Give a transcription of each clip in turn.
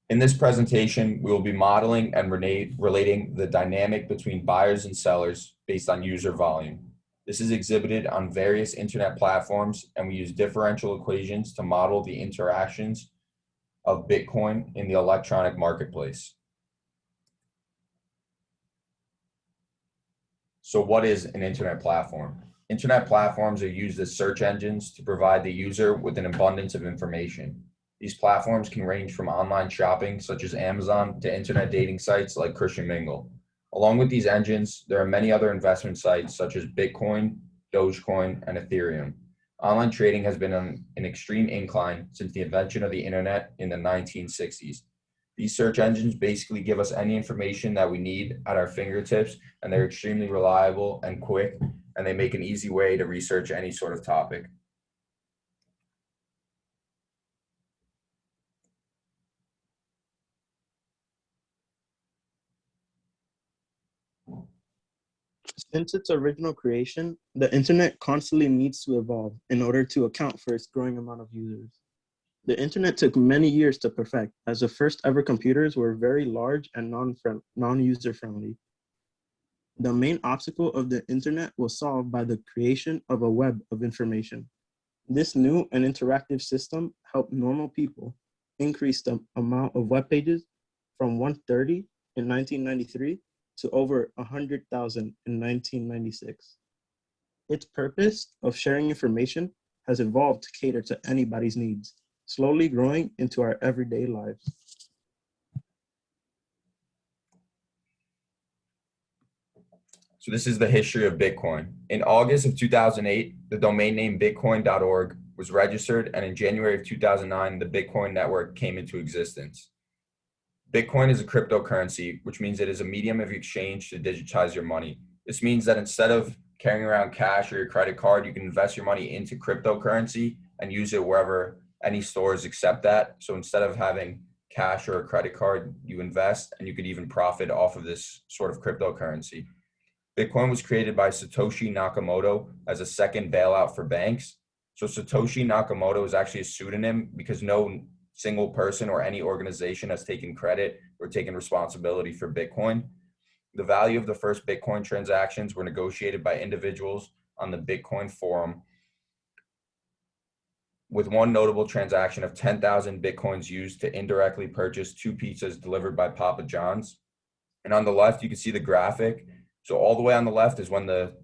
In this presentation, we will be modeling and relating the dynamic between buyers and sellers based on user volume. This is exhibited on various internet platforms, and we use differential equations to model the interactions of Bitcoin in the electronic marketplace. So what is an internet platform? Internet platforms are used as search engines to provide the user with an abundance of information. These platforms can range from online shopping, such as Amazon, to internet dating sites like Christian Mingle. Along with these engines, there are many other investment sites such as Bitcoin, Dogecoin, and Ethereum. Online trading has been on an extreme incline since the invention of the internet in the 1960s. These search engines basically give us any information that we need at our fingertips, and they're extremely reliable and quick, and they make an easy way to research any sort of topic. Since its original creation, the internet constantly needs to evolve in order to account for its growing amount of users. The internet took many years to perfect, as the first ever computers were very large and non-user friendly. The main obstacle of the internet was solved by the creation of a web of information. This new and interactive system helped normal people increase the amount of web pages from 130 in 1993 to over 100,000 in 1996. Its purpose of sharing information has evolved to cater to anybody's needs, slowly growing into our everyday lives. So this is the history of Bitcoin. In August of 2008, the domain name bitcoin.org was registered, and in January of 2009, the Bitcoin network came into existence. Bitcoin is a cryptocurrency, which means it is a medium of exchange to digitize your money. This means that instead of carrying around cash or your credit card, you can invest your money into cryptocurrency and use it wherever any stores accept that. So instead of having cash or a credit card, you invest, and you could even profit off of this sort of cryptocurrency. Bitcoin was created by Satoshi Nakamoto as a second bailout for banks. So Satoshi Nakamoto is actually a pseudonym because no single person or any organization has taken credit or taken responsibility for Bitcoin. The value of the first Bitcoin transactions were negotiated by individuals on the Bitcoin forum, with one notable transaction of 10,000 Bitcoins used to indirectly purchase 2 pizzas delivered by Papa John's. And on the left, you can see the graphic. So all the way on the left is when the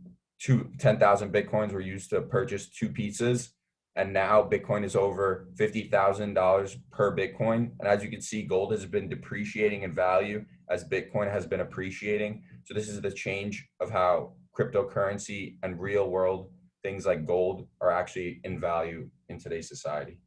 10,000 Bitcoins were used to purchase 2 pizzas. And now Bitcoin is over $50,000 per Bitcoin. And as you can see, gold has been depreciating in value as Bitcoin has been appreciating. So this is the change of how cryptocurrency and real world things like gold are actually in value in today's society.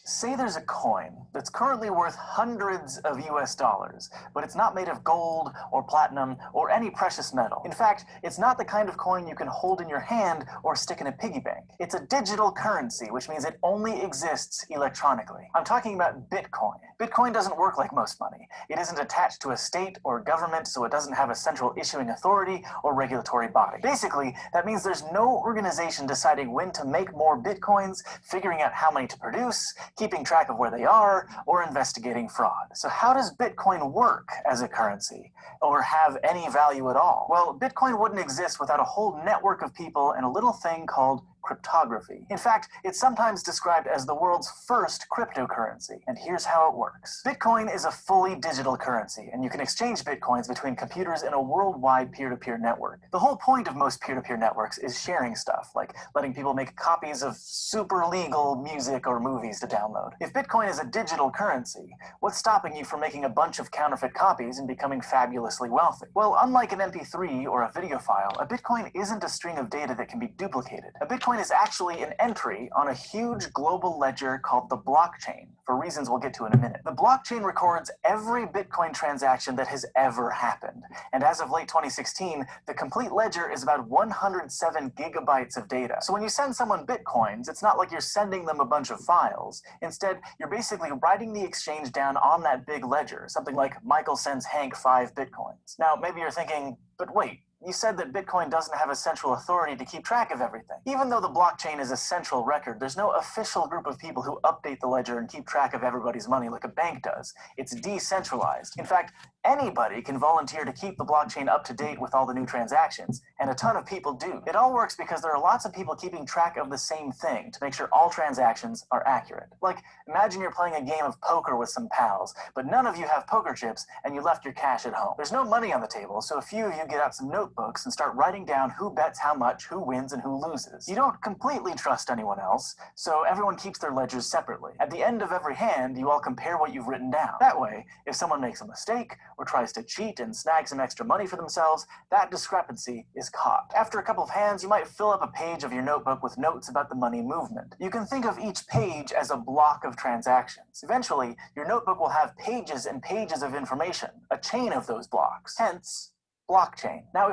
Say there's a coin that's currently worth hundreds of US dollars, but it's not made of gold or platinum or any precious metal. In fact, it's not the kind of coin you can hold in your hand or stick in a piggy bank. It's a digital currency, which means it only exists electronically. I'm talking about Bitcoin. Bitcoin doesn't work like most money. It isn't attached to a state or government, so it doesn't have a central issuing authority or regulatory body. Basically, that means there's no organization deciding when to make more Bitcoins, figuring out how many to produce, keeping track of where they are, or investigating fraud. So how does Bitcoin work as a currency, or have any value at all? Well, Bitcoin wouldn't exist without a whole network of people and a little thing called cryptography. In fact, it's sometimes described as the world's first cryptocurrency, and here's how it works. Bitcoin is a fully digital currency, and you can exchange Bitcoins between computers in a worldwide peer-to-peer network. The whole point of most peer-to-peer networks is sharing stuff, like letting people make copies of super legal music or movies to download. If Bitcoin is a digital currency, what's stopping you from making a bunch of counterfeit copies and becoming fabulously wealthy? Well, unlike an MP3 or a video file, a Bitcoin isn't a string of data that can be duplicated. A Bitcoin Bitcoin is actually an entry on a huge global ledger called the blockchain, for reasons we'll get to in a minute. The blockchain records every Bitcoin transaction that has ever happened. And as of late 2016, the complete ledger is about 107 gigabytes of data. So when you send someone Bitcoins, it's not like you're sending them a bunch of files. Instead, you're basically writing the exchange down on that big ledger, something like Michael sends Hank 5 Bitcoins. Now, maybe you're thinking, but wait, you said that Bitcoin doesn't have a central authority to keep track of everything. Even though the blockchain is a central record, there's no official group of people who update the ledger and keep track of everybody's money like a bank does. It's decentralized. In fact, anybody can volunteer to keep the blockchain up to date with all the new transactions, and a ton of people do. It all works because there are lots of people keeping track of the same thing to make sure all transactions are accurate. Like, imagine you're playing a game of poker with some pals, but none of you have poker chips and you left your cash at home. There's no money on the table, so a few of you get out some notebooks and start writing down who bets how much, who wins, and who loses. You don't completely trust anyone else, so everyone keeps their ledgers separately. At the end of every hand, you all compare what you've written down. That way, if someone makes a mistake or tries to cheat and snag some extra money for themselves, that discrepancy is caught. After a couple of hands, you might fill up a page of your notebook with notes about the money movement. You can think of each page as a block of transactions. Eventually, your notebook will have pages and pages of information, a chain of those blocks, hence blockchain. Now,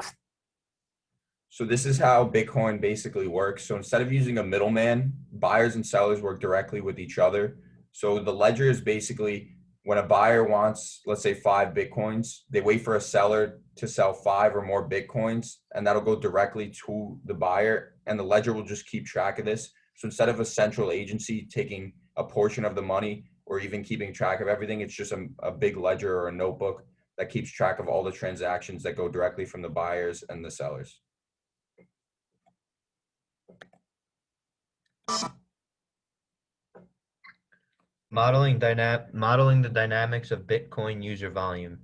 So this is how Bitcoin basically works. So instead of using a middleman, buyers and sellers work directly with each other. So the ledger is basically when a buyer wants, let's say 5 Bitcoins, they wait for a seller to sell 5 or more Bitcoins, and that'll go directly to the buyer, and the ledger will just keep track of this. So instead of a central agency taking a portion of the money or even keeping track of everything, it's just a big ledger or a notebook that keeps track of all the transactions that go directly from the buyers and the sellers. Modeling the dynamics of Bitcoin user volume.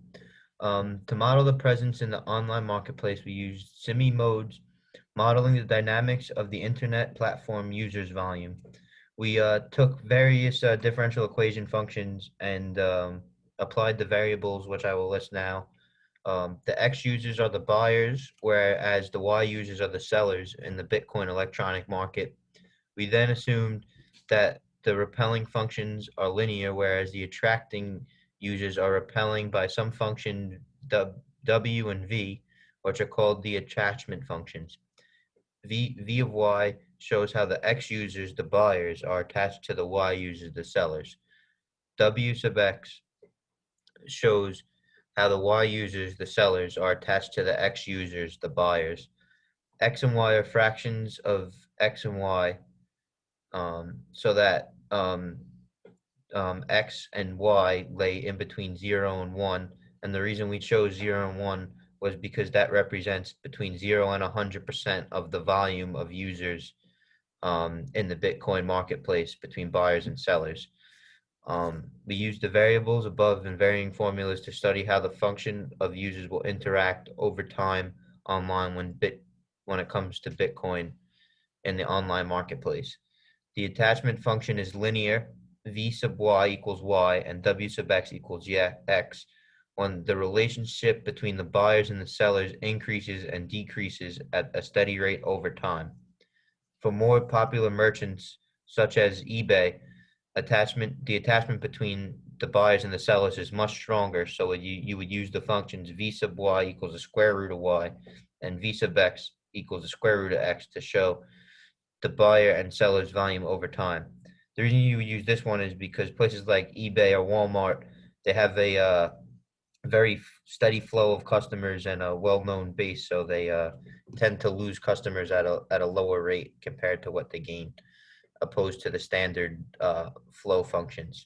To model the presence in the online marketplace, we used SIMIODE, modeling the dynamics of the internet platform users volume. We took various differential equation functions and applied the variables, which I will list now. The X users are the buyers, whereas the Y users are the sellers in the Bitcoin electronic market. We then assumed that the repelling functions are linear, whereas the attracting users are repelling by some function W and V, which are called the attachment functions. V of Y shows how the X users, the buyers, are attached to the Y users, the sellers. W sub X shows how the Y users, the sellers, are attached to the X users, the buyers. X and Y are fractions of X and Y, so that X and Y lay in between 0 and 1. And the reason we chose 0 and 1 was because that represents between 0 and 100% of the volume of users in the Bitcoin marketplace between buyers and sellers. We used the variables above and varying formulas to study how the function of users will interact over time online when it comes to Bitcoin in the online marketplace. The attachment function is linear. V sub Y equals Y and W sub X equals X when the relationship between the buyers and the sellers increases and decreases at a steady rate over time. For more popular merchants, such as eBay, the attachment between the buyers and the sellers is much stronger, so you would use the functions V sub Y equals the square root of Y and V sub X equals the square root of X to show the buyer and seller's volume over time. The reason you would use this one is because places like eBay or Walmart, they have a very steady flow of customers and a well-known base, so they tend to lose customers at a lower rate compared to what they gain, opposed to the standard flow functions.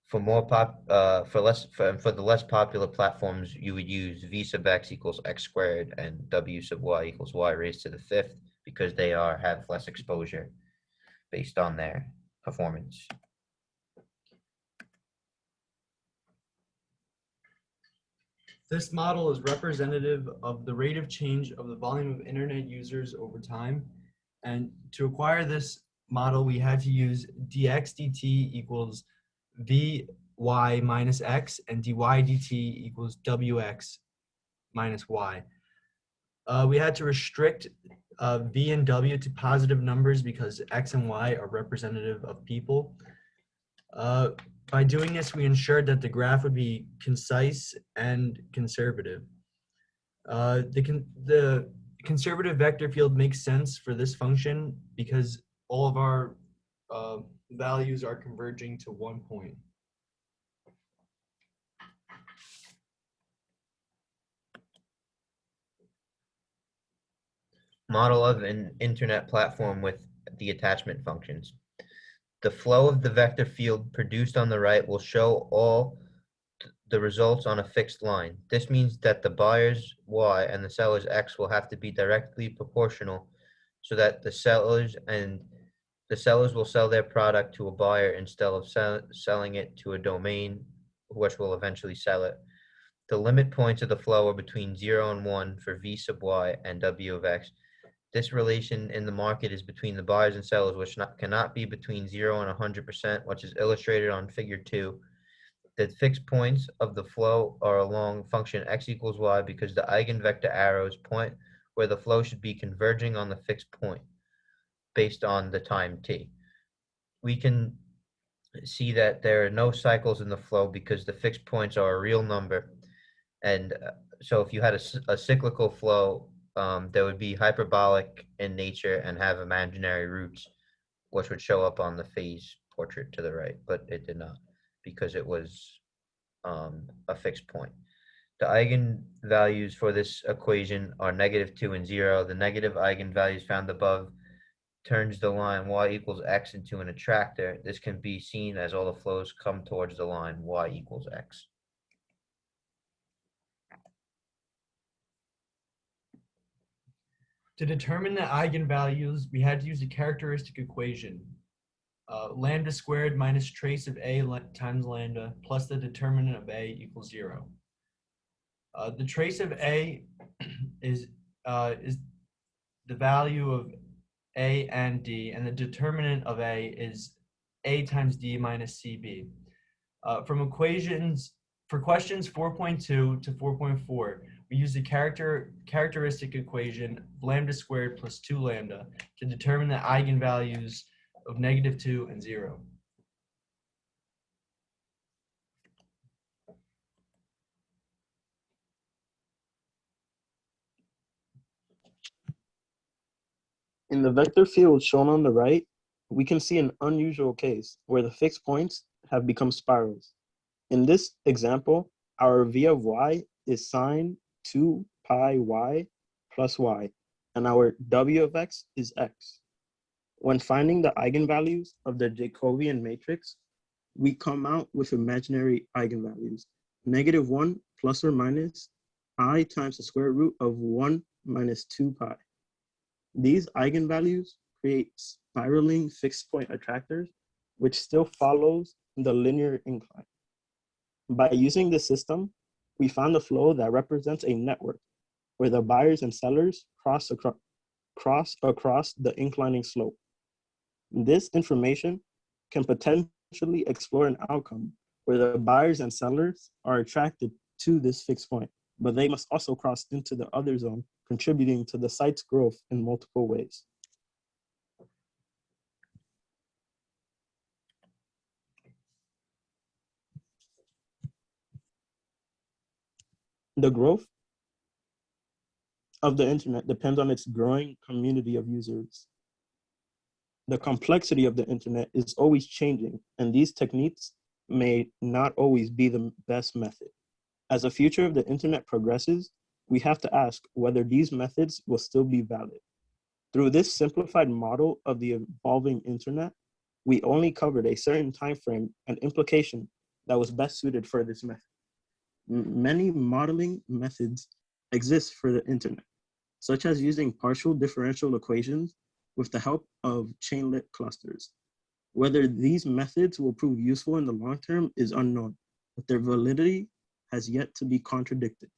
For the less popular platforms, you would use V sub X equals X squared and W sub Y equals Y raised to the 5th, because they have less exposure based on their performance. This model is representative of the rate of change of the volume of internet users over time. And to acquire this model, we had to use dx dt equals vy minus x and dy dt equals wx minus y. We had to restrict V and W to positive numbers because X and Y are representative of people. By doing this, we ensured that the graph would be concise and conservative. The conservative vector field makes sense for this function because all of our values are converging to one point. Model of an internet platform with the attachment functions. The flow of the vector field produced on the right will show all the results on a fixed line. This means that the buyer's Y and the seller's X will have to be directly proportional so that the sellers will sell their product to a buyer instead of selling it to a domain which will eventually sell it. The limit points of the flow are between 0 and 1 for V sub Y and W of X. This relation in the market is between the buyers and sellers, which cannot be between 0 and 100%, which is illustrated on figure 2. The fixed points of the flow are along function x equals y because the eigenvector arrows point where the flow should be converging on the fixed point based on the time t. We can see that there are no cycles in the flow because the fixed points are a real number. And so if you had a cyclical flow, that would be hyperbolic in nature and have imaginary roots, which would show up on the phase portrait to the right, but it did not because it was a fixed point. The eigenvalues for this equation are -2 and 0. The negative eigenvalues found above turns the line y equals x into an attractor. This can be seen as all the flows come towards the line y equals x. To determine the eigenvalues, we had to use a characteristic equation. Lambda squared minus trace of A times lambda plus the determinant of A equals 0. The trace of A is the value of A and D, and the determinant of A is A times D minus CB. For questions 4.2 to 4.4, we use the characteristic equation lambda squared plus 2 lambda to determine the eigenvalues of -2 and 0. In the vector field shown on the right, we can see an unusual case where the fixed points have become spirals. In this example, our V of y is sine 2 pi y plus y, and our W of x is x. When finding the eigenvalues of the Jacobian matrix, we come out with imaginary eigenvalues, -1 plus or minus I times the square root of 1 minus 2 pi. These eigenvalues create spiraling fixed point attractors, which still follows the linear incline. By using this system, we found a flow that represents a network where the buyers and sellers cross across the inclining slope. This information can potentially explore an outcome where the buyers and sellers are attracted to this fixed point, but they must also cross into the other zone, contributing to the site's growth in multiple ways. The growth of the internet depends on its growing community of users. The complexity of the internet is always changing, and these techniques may not always be the best method. As the future of the internet progresses, we have to ask whether these methods will still be valid. Through this simplified model of the evolving internet, we only covered a certain time frame and implication that was best suited for this method. Many modeling methods exist for the internet, such as using partial differential equations with the help of chainlet clusters. Whether these methods will prove useful in the long term is unknown, but their validity has yet to be contradicted.